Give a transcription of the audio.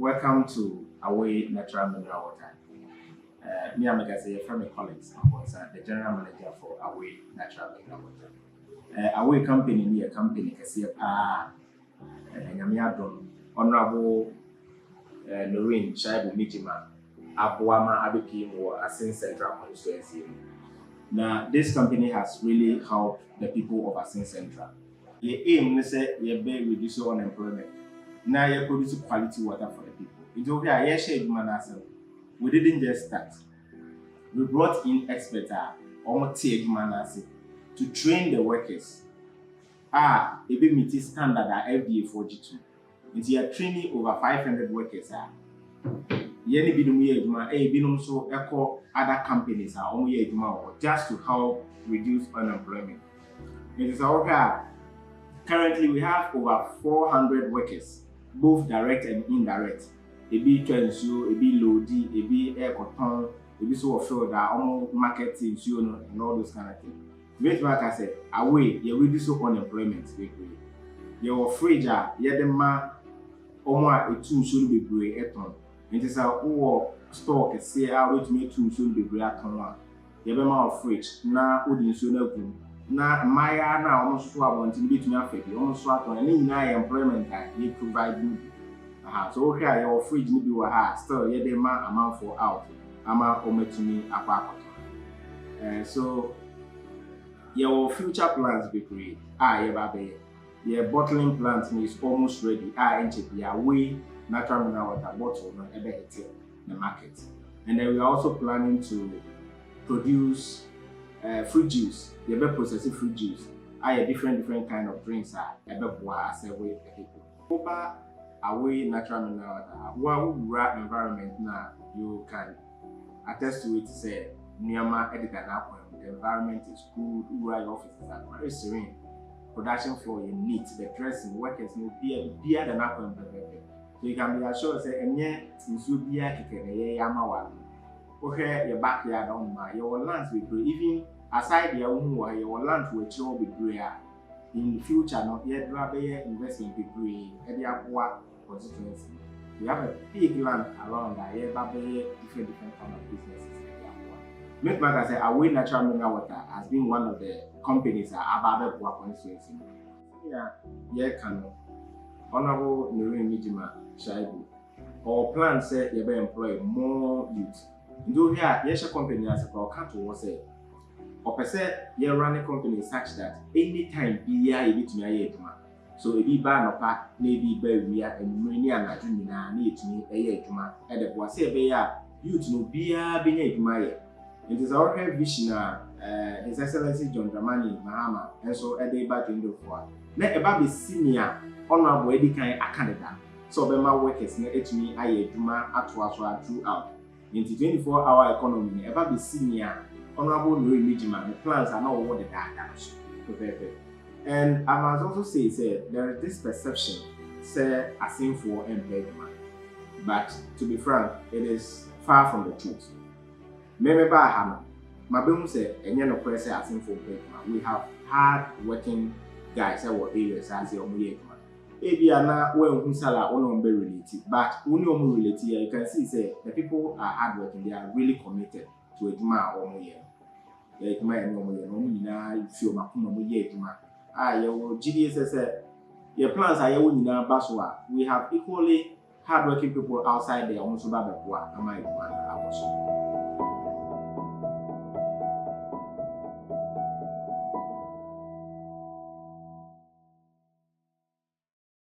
Welcome to Awei Natural Mineral Water. Me and my from my colleagues, I was the general manager for Awei Natural Mineral Water. Awei company ni a company kasi nyamiadon honorable Lorraine Shaibu Mijima Abuama Abipi or Asin Central constituency. Now this company has really helped the people of Asin Central. Ye aim is say ye be reduce unemployment. Now you produce quality water for the people. It's okay. We didn't just start. We brought in experts to train the workers. It be meeting standard at FDA 42. It's are training over 500 workers. Yeni bidum ye eduma bidum so echo other companies just to help reduce unemployment. It is okay. Currently we have over 400 workers, both direct and indirect. It be transu, it be lodi, it be air cotton, it be so offshore that almost marketing, and all those kind of things. Great like I said, Awei, you reduce unemployment. Your fridge, you the ma, almost a 2 should be brave at home. It is our stock, a say, I wait to make 2 should be brave at home. You have a fridge, now, wouldn't should have been. Na Maya now almost want to be to me affect you almost swap on any employment that you provide you. So here your fridge may be still yeah the amount for out amount to me apart. So your future plans be great. Your bottling plant is almost ready. Awei natural mineral water bottle no ever hit the market. And then we are also planning to produce fruit juice. You ever process fruit juice. Different kind of drinks ever boa as a way people. Over Awei natural mineral water. What environment now you can attest to it. Say Myanmar editor now. The environment is good. Rural offices are very serene. Production floor is neat. The dressing workers no beer than apple. So you can be assured say enye insu beer kikene ye yamawa. Okay, your backyard on my your lands will grow even. Aside your own way, your land will be greater. In the future, not yet rather investment be green, and the Aqua constituency. We have a big land around that, different kind of businesses. Make like I say, Awei Natural Mineral Water has been one of the companies that are Aqua constituency. Can Honorable Lorraine Mijima Shaibu. Our plan said you employ more youth. Do here, yes, a company as a country was said. Or per se, you run a company such that anytime be a bit to me. So if you ban or pack, maybe we are and many are not doing need to me a year to my and it was a bear, you to know be a being a my. It is our vision, His Excellency John Dramani Mahama, and so a day back in the for. Let a baby senior honorable any kind of Canada. So the my workers near to me, I Juma at Waswa throughout. Into 24-hour economy, a baby senior. Honorable Lorraine Mijima, the plans are not what they are. And I must also say, there is this perception, say, a sinful employment. But to be frank, it is far from the truth. Maybe by Hannah, my boom said, and you know, press a sinful employment. We have hard working guys that were areas as your Muyekma. Maybe are not well who sala on be related, but only on related, you can see, say, the people are hard working, they are really committed to a Juma or Moye. You might know you feel my Juma. Your GDS your plans are your winning Baswa. We have equally hardworking people outside there, almost about the poor.